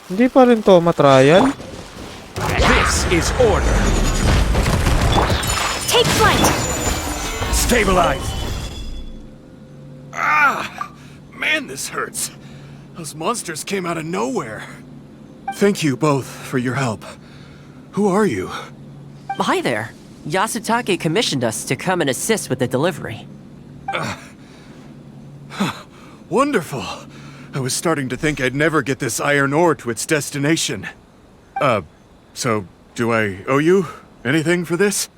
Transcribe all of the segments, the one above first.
Hindi pa rin THOMA trial. This is order. Take flight! Stabilize. Ah! Man, this hurts. Those monsters came out of nowhere. Thank you both for your help. Who are you? Hi there. Yasutake commissioned us to come and assist with the delivery. Wonderful. I was starting to think I'd never get this iron ore to its destination. So do I owe you anything for this?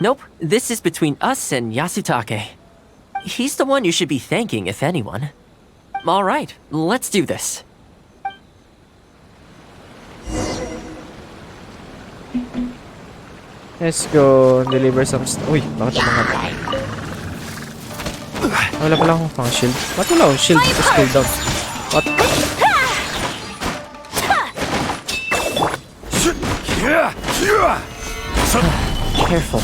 Nope, this is between us and Yasutake. He's the one you should be thanking, if anyone. Alright, let's do this. Let's go deliver some Uy, bakit mga... Wala pala akong pang shield. Ba't wala akong shield? It's cooldown. What? Careful.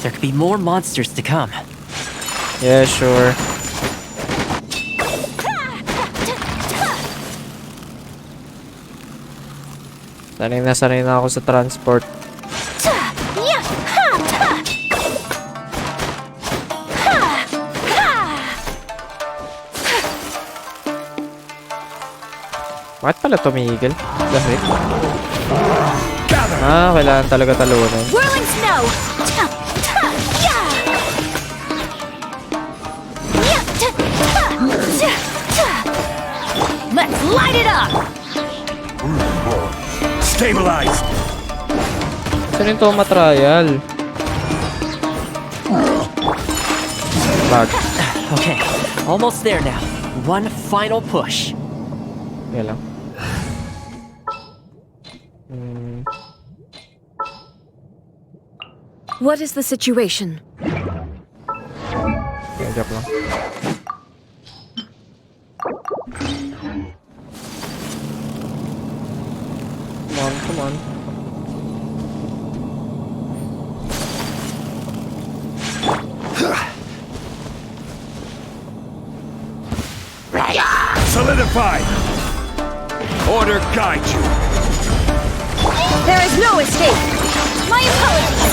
There could be more monsters to come. Yeah, sure. Sanay na ako sa transport. Bakit pala tumigil? Dahil? Kailangan talaga talunan. Whirling snow! Let's light it up! Stabilize. Saan yung THOMA trial? Bag. Okay, almost there now. One final push. Yan lang. What is the situation? Joke lang. Come on. Solidify. Order guide you. There is no escape! My apologies!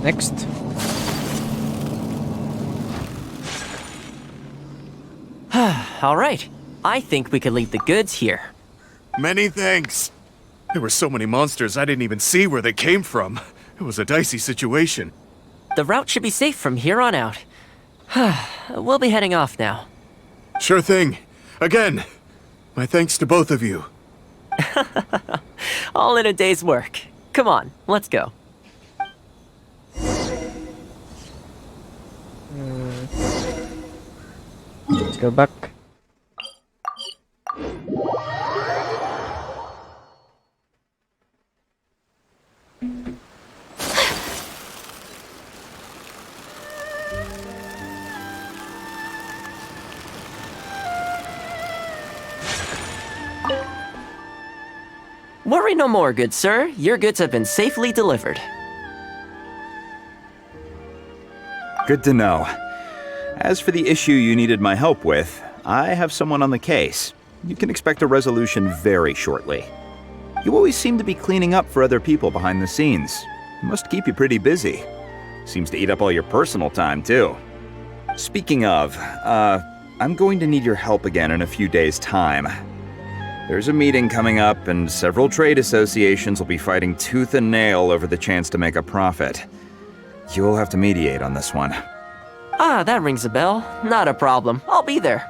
Next. Alright, I think we could leave the goods here. Many thanks. There were so many monsters I didn't even see where they came from. It was a dicey situation. The route should be safe from here on out. We'll be heading off now. Sure thing. Again, my thanks to both of you. All in a day's work. Come on, let's go. Let's go back. Worry no more, good sir. Your goods have been safely delivered. Good to know. As for the issue you needed my help with, I have someone on the case. You can expect a resolution very shortly. You always seem to be cleaning up for other people behind the scenes. It must keep you pretty busy. Seems to eat up all your personal time, too. Speaking of, I'm going to need your help again in a few days' time. There's a meeting coming up, and several trade associations will be fighting tooth and nail over the chance to make a profit. You'll have to mediate on this one. Ah, that rings a bell. Not a problem. I'll be there.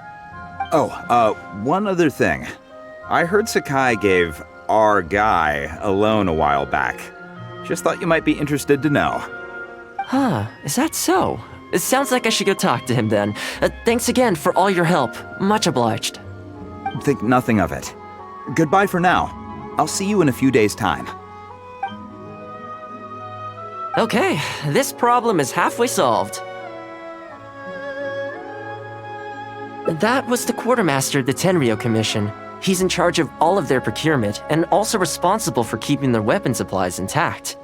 Oh, one other thing. I heard Sakai gave our guy a loan a while back. Just thought you might be interested to know. Huh, is that so? It sounds like I should go talk to him then. Thanks again for all your help. Much obliged. Think nothing of it. Goodbye for now. I'll see you in a few days' time. Okay, this problem is halfway solved. That was the quartermaster of the Tenryo Commission. He's in charge of all of their procurement and also responsible for keeping their weapon supplies intact.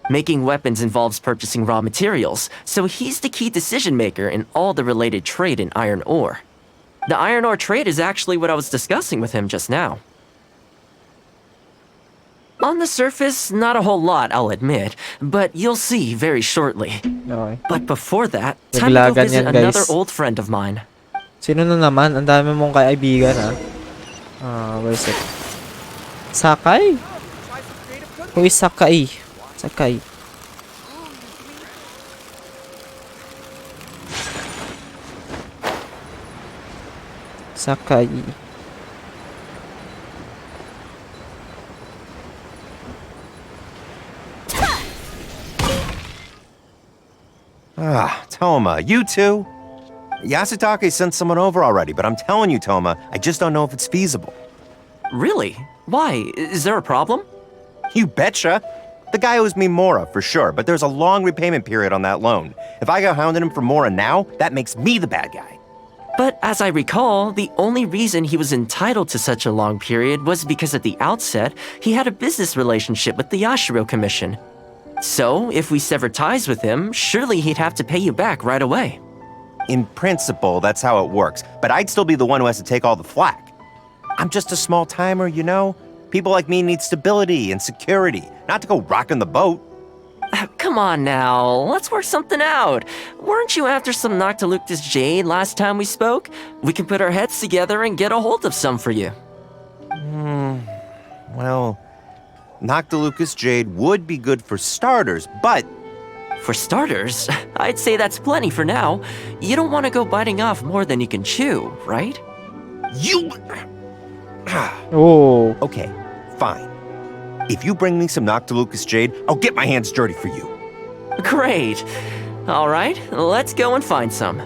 Making weapons involves purchasing raw materials, so he's the key decision maker in all the related trade in iron ore. The iron ore trade is actually what I was discussing with him just now. On the surface, not a whole lot, I'll admit, but you'll see very shortly. Okay. But before that, time to go Naglagan visit yan, guys. another old friend of mine. Sino na naman? Ang dami mong kaibigan, ha? Where's it? Sakai? Who is Sakai? Sakai. Sakai. Thoma, you too? Yasutake sent someone over already, but I'm telling you, Thoma, I just don't know if it's feasible. Really? Why? Is there a problem? You betcha. The guy owes me Mora, for sure, but there's a long repayment period on that loan. If I go hounding him for Mora now, that makes me the bad guy. But as I recall, the only reason he was entitled to such a long period was because at the outset, he had a business relationship with the Yashiro Commission. So, if we sever ties with him, surely he'd have to pay you back right away. In principle, that's how it works, but I'd still be the one who has to take all the flack. I'm just a small timer, you know? People like me need stability and security, not to go rocking the boat. Come on now, let's work something out. Weren't you after some Noctiluctus Jade last time we spoke? We can put our heads together and get a hold of some for you. Well, Noctilucus Jade would be good for starters, but For starters, I'd say that's plenty for now. You don't want to go biting off more than you can chew, right? you... Oh. Okay, fine. If you bring me some Noctilucus Jade, I'll get my hands dirty for you. Great. All right, let's go and find some.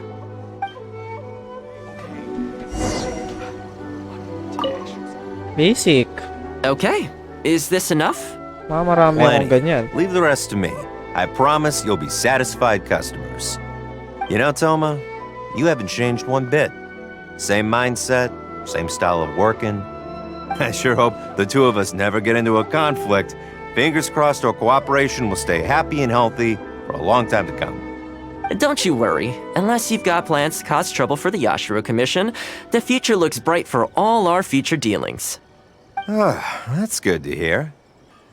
Basic. Okay, is this enough? Marami akong ganyan. Leave the rest to me. I promise you'll be satisfied customers. You know, Thoma, you haven't changed one bit. Same mindset, same style of working. I sure hope the two of us never get into a conflict. Fingers crossed our cooperation will stay happy and healthy for a long time to come. Don't you worry. Unless you've got plans to cause trouble for the Yashiro Commission, the future looks bright for all our future dealings. That's good to hear.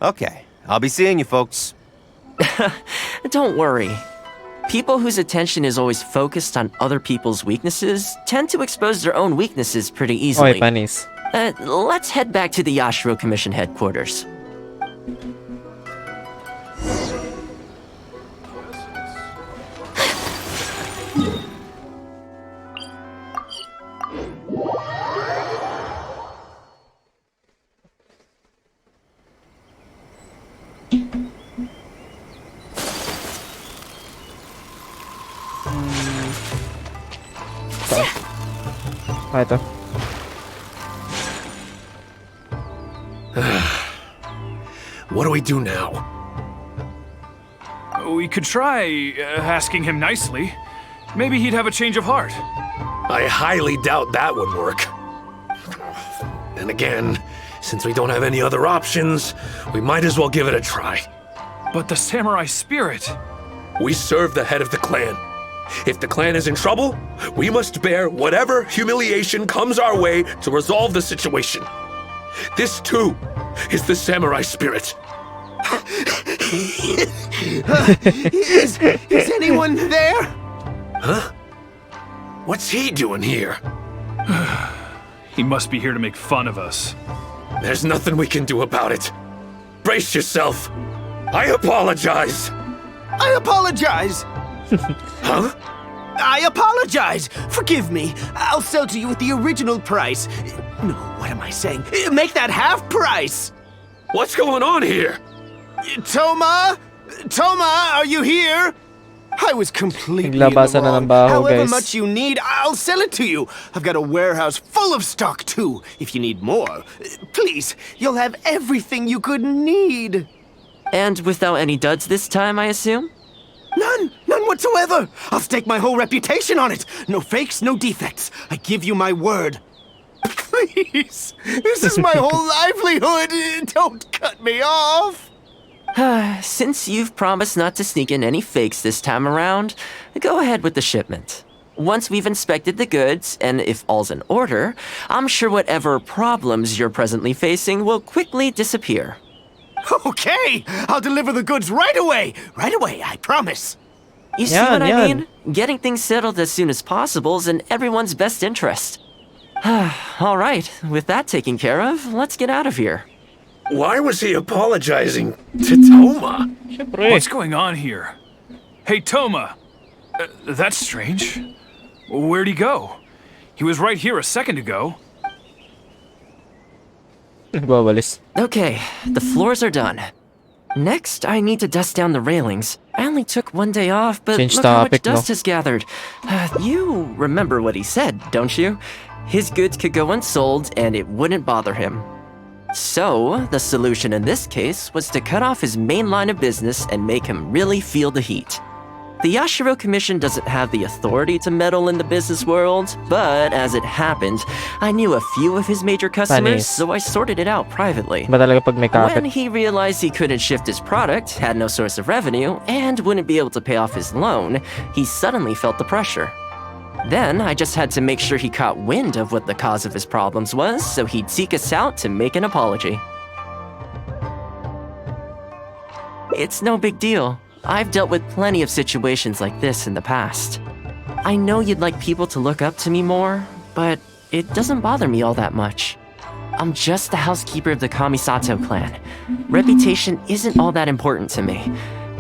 Okay, I'll be seeing you folks. Don't worry. People whose attention is always focused on other people's weaknesses tend to expose their own weaknesses pretty Oy, easily. panis. Let's head back to the Yashiro Commission headquarters. Ito. What do we do now? We could try asking him nicely. Maybe he'd have a change of heart. I highly doubt that would work. And again, since we don't have any other options, we might as well give it a try. But the samurai spirit... We serve the head of the clan. If the clan is in trouble, we must bear whatever humiliation comes our way to resolve the situation. This, too, is the samurai spirit. Is anyone there? Huh? What's he doing here? He must be here to make fun of us. There's nothing we can do about it. Brace yourself. I apologize. I apologize! Huh? I apologize! Forgive me. I'll sell to you at the original price. No, what am I saying? Make that half price! What's going on here? Thoma? Thoma, are you here? I was completely in the Naglabasan na ng wrong. baho, However guys. much you need, I'll sell it to you. I've got a warehouse full of stock, too, if you need more. Please, you'll have everything you could need. And without any duds this time, I assume? None whatsoever. I'll stake my whole reputation on it. No fakes, no defects. I give you my word. Please, this is my whole livelihood. Don't cut me off. Since you've promised not to sneak in any fakes this time around, go ahead with the shipment. Once we've inspected the goods, and if all's in order, I'm sure whatever problems you're presently facing will quickly disappear. Okay, I'll deliver the goods right away. Right away, I promise. You see what I mean? Getting things settled as soon as possible is in everyone's best interest. All right, with that taken care of, let's get out of here. Why was he apologizing to Thoma? What's going on here? Hey, Thoma! That's strange. Where'd he go? He was right here a second ago. Nagwawalis. Okay, the floors are done. Next, I need to dust down the railings. I only took one day off, but Change look how much topic, dust no? has gathered. You remember what he said, don't you? His goods could go unsold and it wouldn't bother him. So, the solution in this case was to cut off his main line of business and make him really feel the heat. The Yashiro Commission doesn't have the authority to meddle in the business world, but as it happened, I knew a few of his major customers, Panis. so I sorted it out privately. Ba talaga pag may When kapit? he realized he couldn't shift his product, had no source of revenue, and wouldn't be able to pay off his loan, he suddenly felt the pressure. Then I just had to make sure he caught wind of what the cause of his problems was, so he'd seek us out to make an apology. It's no big deal. I've dealt with plenty of situations like this in the past. I know you'd like people to look up to me more, but it doesn't bother me all that much. I'm just the housekeeper of the Kamisato clan. Reputation isn't all that important to me.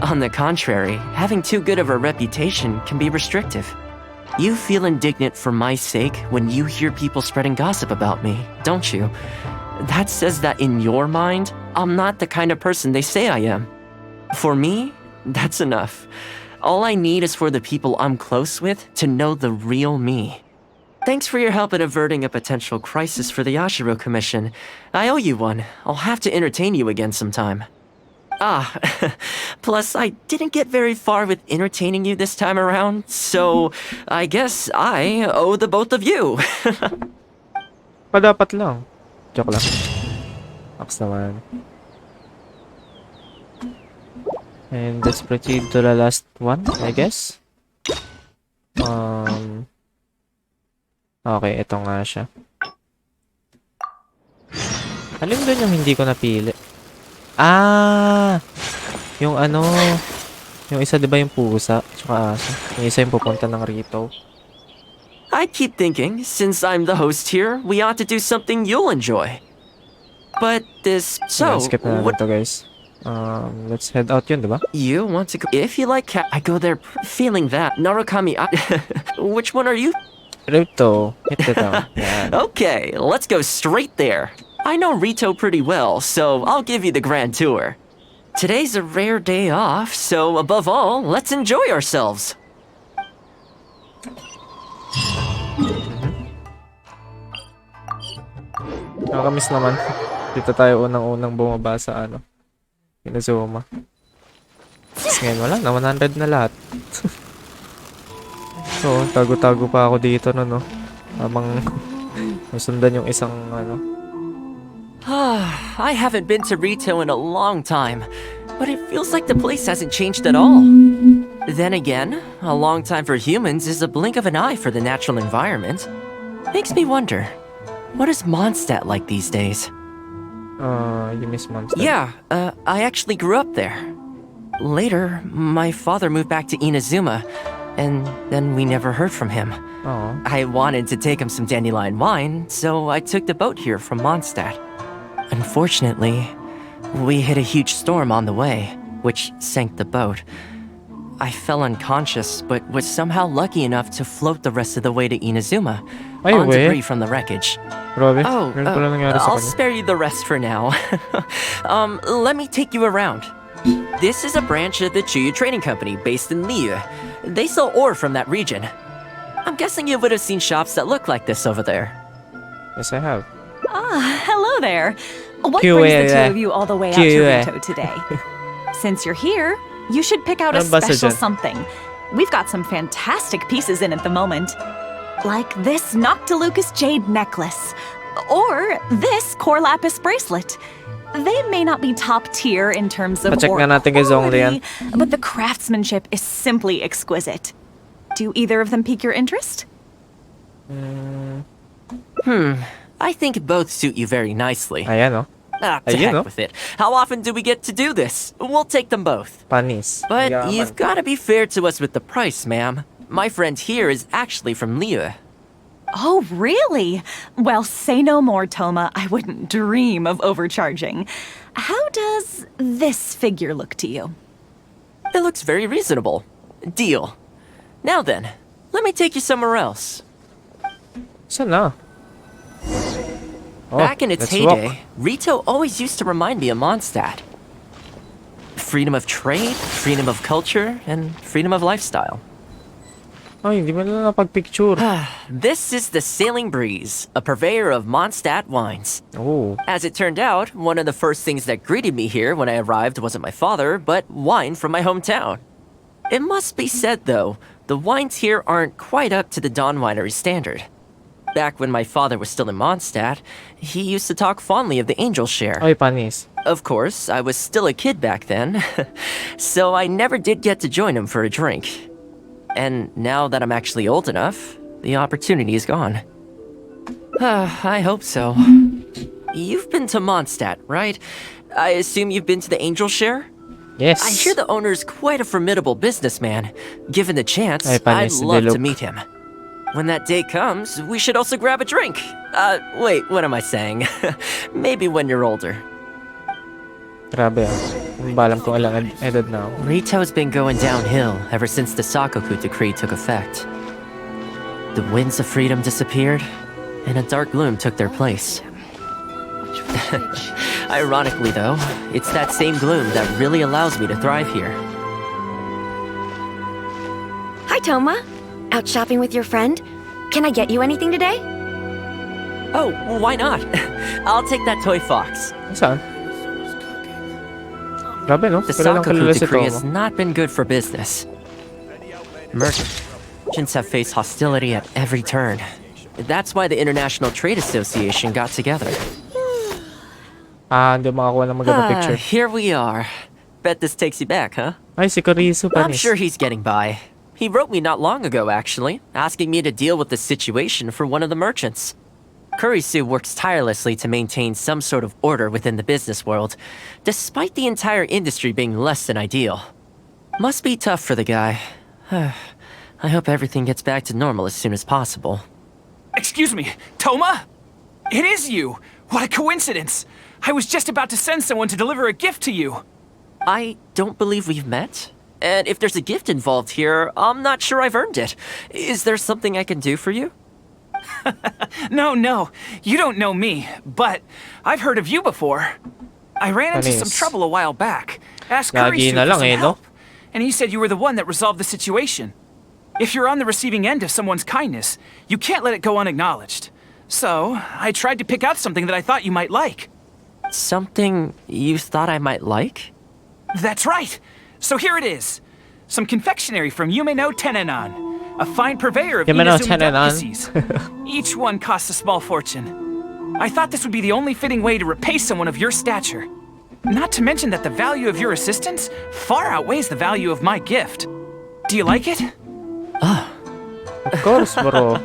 On the contrary, having too good of a reputation can be restrictive. You feel indignant for my sake when you hear people spreading gossip about me, don't you? That says that in your mind, I'm not the kind of person they say I am. For me, that's enough. All I need is for the people I'm close with to know the real me. Thanks for your help in averting a potential crisis for the Yashiro Commission. I owe you one. I'll have to entertain you again sometime. Ah, plus I didn't get very far with entertaining you this time around, so I guess I owe the both of you. Pa dapat lang. Joke lang. Aks naman. And let's proceed to the last one, I guess. Okay, ito nga siya. Alin doon yung hindi ko napili? Ah! Yung ano, yung isa 'di ba yung pusa, tsaka aso. Yung isa yung pupunta ng Rito. I keep thinking, since I'm the host here, we ought to do something you'll enjoy. But this, so, Skip na natin what to, guys. Let's head out yun, 'di ba? you want to go? If you like cat, I go there feeling that. Narukami, which one are you? Rito, hit it down. Yan. Okay, let's go straight there. I know Rito pretty well, so I'll give you the grand tour. Today's a rare day off, so above all, let's enjoy ourselves. Nakakamiss naman. Dito tayo unang-unang bumaba sa ano. Inazuma. Tapos ngayon wala na, 100 na lahat. So, tago-tago pa ako dito no. Habang nasundan yung isang ano. I haven't been to Rito in a long time, but it feels like the place hasn't changed at all. Then again, a long time for humans is a blink of an eye for the natural environment. Makes me wonder, what is Mondstadt like these days? You miss Mondstadt? Yeah, I actually grew up there. Later, my father moved back to Inazuma, and then we never heard from him. Oo. I wanted to take him some dandelion wine, so I took the boat here from Mondstadt. Unfortunately, we hit a huge storm on the way, which sank the boat. I fell unconscious, but was somehow lucky enough to float the rest of the way to Inazuma, Ay, on we. debris from the wreckage. Grabe. Oh, Ganun pala nangyari sa I'll kanya. spare you the rest for now. Let me take you around. This is a branch of the Chuyu Trading Company based in Liu. They sell ore from that region. I'm guessing you would have seen shops that look like this over there. Yes, I have. Hello there. What QA, brings the two of you all the way out to QA. Rito today? Since you're here, you should pick out a Ano ba sa special dyan? something. We've got some fantastic pieces in at the moment. Like this Noctilucus jade necklace. Or this core lapis bracelet. They may not be top tier in terms of Pa-check nga natin kay Zhongli yan. quality, but the craftsmanship is simply exquisite. Do either of them pique your interest? I think both suit you very nicely. Ayan, oh. To Ayun, heck oh. with it. How often do we get to do this? We'll take them both. Panis. But Yaman. you've got to be fair to us with the price, ma'am. My friend here is actually from Liyue. Oh, really? Well, say no more, Thoma. I wouldn't dream of overcharging. How does this figure look to you? It looks very reasonable. Deal. Now then, let me take you somewhere else. Saan na? Oh, Back in its let's walk. heyday, Rito always used to remind me of Mondstadt. Freedom of trade, freedom of culture, and freedom of lifestyle. Ay, hindi mo na napag-picture. This is the Sailing Breeze, a purveyor of Mondstadt wines. Oh. As it turned out, one of the first things that greeted me here when I arrived wasn't my father, but wine from my hometown. It must be said, though, the wines here aren't quite up to the Dawn Winery standard. Back when my father was still in Mondstadt, he used to talk fondly of the Angel Share. Ay, panis. Of course, I was still a kid back then, so I never did get to join him for a drink. And now that I'm actually old enough, the opportunity is gone. I hope so. You've been to Mondstadt, right? I assume you've been to the Angel Share? Yes. I hear the owner's quite a formidable businessman. Given the chance, Ay, I'd panis, love to dilok. meet him. When that day comes, we should also grab a drink. Wait, what am I saying? Maybe when you're older. Grabe, ah. Hindi ba alam kung ilang edad na ako. Rito's been going downhill ever since the Sakoku decree took effect. The winds of freedom disappeared, and a dark gloom took their place. Ironically, though, it's that same gloom that really allows me to thrive here. Hi, Thoma. Out shopping with your friend? Can I get you anything today? Oh, why not? I'll take that toy fox. Saan? Grabe, no? The Kilalang Sakoku kilala si decree Tomo. has not been good for business. Merchants have faced hostility at every turn. That's why the International Trade Association got together. Ah, hindi makakuha ng magandang picture. Here we are. Bet this takes you back, huh? Ay, si Karisu, panis. I'm sure he's getting by. He wrote me not long ago, actually, asking me to deal with the situation for one of the merchants. Kurisu works tirelessly to maintain some sort of order within the business world, despite the entire industry being less than ideal. Must be tough for the guy. I hope everything gets back to normal as soon as possible. Excuse me, Thoma? It is you! What a coincidence! I was just about to send someone to deliver a gift to you. I don't believe we've met. And if there's a gift involved here, I'm not sure I've earned it. Is there something I can do for you? No, you don't know me, but I've heard of you before. I ran into some Panis. trouble a while back. Asked Lagi Kurisu na for lang some eh, no? help, and he said you were the one that resolved the situation. If you're on the receiving end of someone's kindness, you can't let it go unacknowledged. So, I tried to pick out something that I thought you might like. Something you thought I might like? That's right! So here it is. Some confectionery from Yumeno Tenenan, a fine purveyor of Yumeno Inazuma Tenenan. delicacies. Each one costs a small fortune. I thought this would be the only fitting way to repay someone of your stature. Not to mention that the value of your assistance far outweighs the value of my gift. Do you like it? Of course, bro.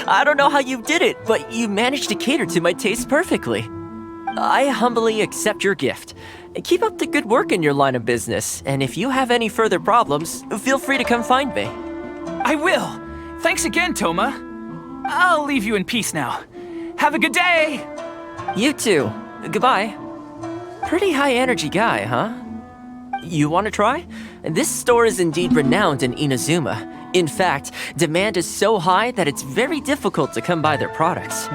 I don't know how you did it, but you managed to cater to my taste perfectly. I humbly accept your gift. Keep up the good work in your line of business, and if you have any further problems, feel free to come find me. I will. Thanks again, Thoma. I'll leave you in peace now. Have a good day! You too. Goodbye. Pretty high energy guy, huh? You want to try? This store is indeed renowned in Inazuma. In fact, demand is so high that it's very difficult to come by their products.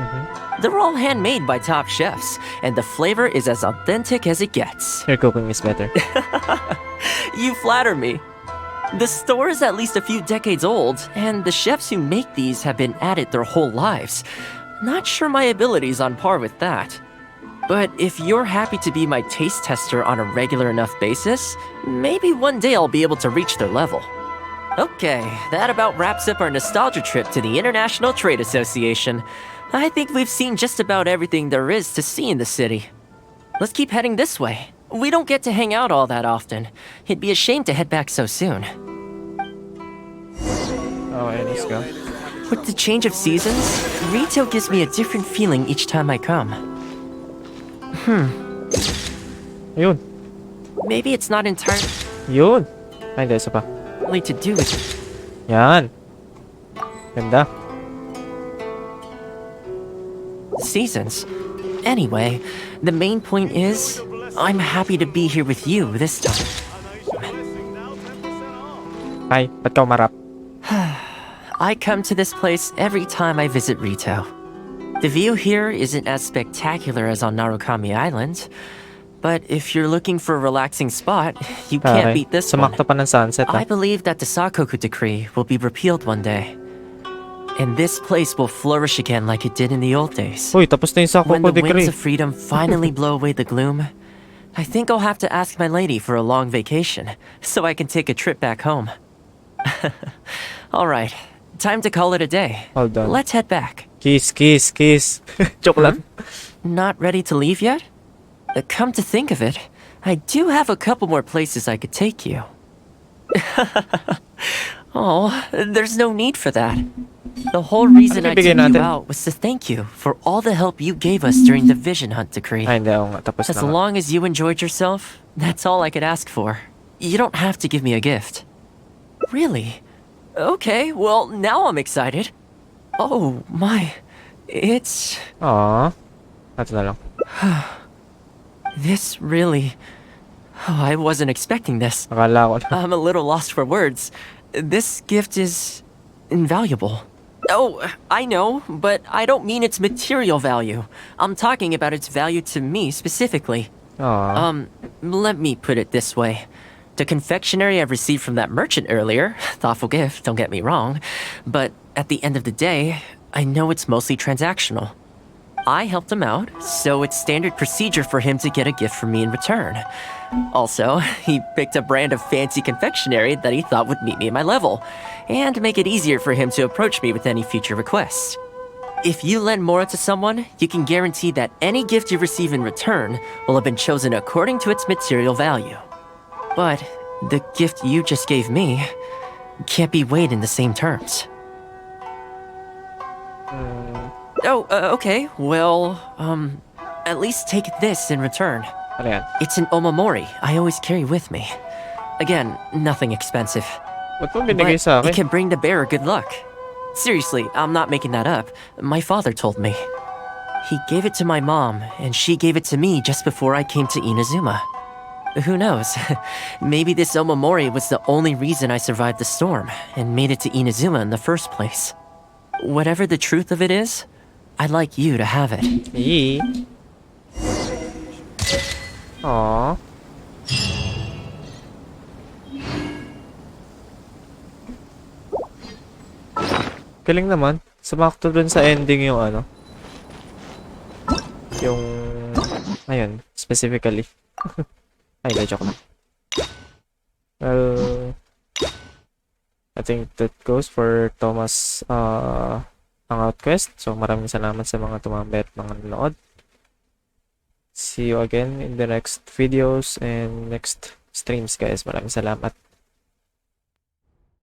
They're all handmade by top chefs, and the flavor is as authentic as it gets. Your cooking is better. You flatter me. The store is at least a few decades old, and the chefs who make these have been at it their whole lives. Not sure my ability's on par with that. But if you're happy to be my taste tester on a regular enough basis, maybe one day I'll be able to reach their level. Okay, that about wraps up our nostalgia trip to the International Trade Association. I think we've seen just about everything there is to see in the city. Let's keep heading this way. We don't get to hang out all that often. It'd be a shame to head back so soon. Okay, let's go. With the change of seasons, retail gives me a different feeling each time I come. Ayun. Maybe it's not entirely Yun. Ay, hindi. Isa pa. to do with Yan. Ganda. seasons. Anyway, the main point is, I'm happy to be here with you this time. Ay, ba't ka umarap? I come to this place every time I visit Rito. The view here isn't as spectacular as on Narukami Island, but if you're looking for a relaxing spot, you can't beat this one. Sumakto pa ng sunset, I believe that the Sakoku decree will be repealed one day. And this place will flourish again like it did in the old days. Uy, tapos na yung When Sakoku the winds decree. of freedom finally blow away the gloom, I think I'll have to ask my lady for a long vacation so I can take a trip back home. Alright, time to call it a day. Hold on. Let's head back. Kiss, kiss, kiss. Joke lang. Not ready to leave yet? Come to think of it, I do have a couple more places I could take you. Oh, there's no need for that. The whole reason I took bibigyan you natin? out was to thank you for all the help you gave us during the Vision Hunt decree. Ay, hindi. Oo nga. Tapos As na nga. long as you enjoyed yourself, that's all I could ask for. You don't have to give me a gift. Really? Okay, well, now I'm excited. Oh, my. It's... Aww. Ito na lang. This really... Oh, I wasn't expecting this. Akala ko na. I'm a little lost for words. This gift is... invaluable. Oh, I know, but I don't mean its material value. I'm talking about its value to me specifically. Aww. Let me put it this way. The confectionery I received from that merchant earlier, thoughtful gift, don't get me wrong, but at the end of the day, I know it's mostly transactional. I helped him out, so it's standard procedure for him to get a gift from me in return. Also, he picked a brand of fancy confectionery that he thought would meet me at my level, and make it easier for him to approach me with any future requests. If you lend Mora to someone, you can guarantee that any gift you receive in return will have been chosen according to its material value. But the gift you just gave me can't be weighed in the same terms. Oh, okay. Well, at least take this in return. Ano yan? It's an omamori I always carry with me. Again, nothing expensive. Ba't mo binigay But sa it akin? can bring the bearer good luck. Seriously, I'm not making that up. My father told me. He gave it to my mom, and she gave it to me just before I came to Inazuma. Who knows? Maybe this omamori was the only reason I survived the storm and made it to Inazuma in the first place. Whatever the truth of it is, I'd like you to have it. Yee. Aww. Galing naman. Sumakto dun sa ending yung ano. Yung... Ayun. Specifically. Ay, na joke lang. Well... I think that goes for Thomas Hangout Quest. So, maraming salamat sa mga tumambay at mga nanood. See you again in the next videos and next streams, guys. Maraming salamat.